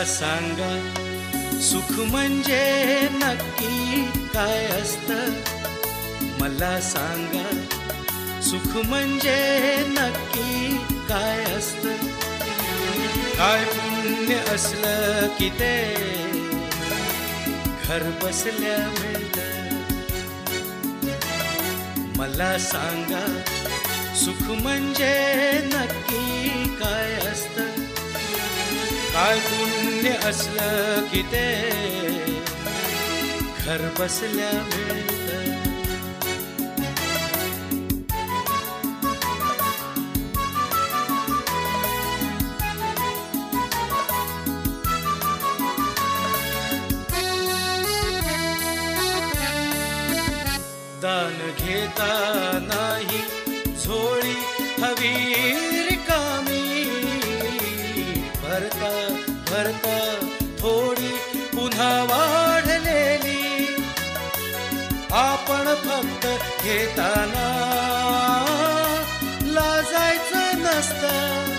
सांगा सुख म्हणजे नक्की काय असतं? मला सांगा सुख म्हणजे नक्की काय असतं? काय पुण्य असलं की ते घर बसल्या मिळतं? मला सांगा सुख म्हणजे नक्की काय असतं? काय पुण्य असलं की ते घर बसल्या मिळतं? दान घेता नाही झोळी हवी रिकामी, भरता भरता थोडी पुन्हा वाढलेली. आपण फक्त घेताना लाजायचं नसतं,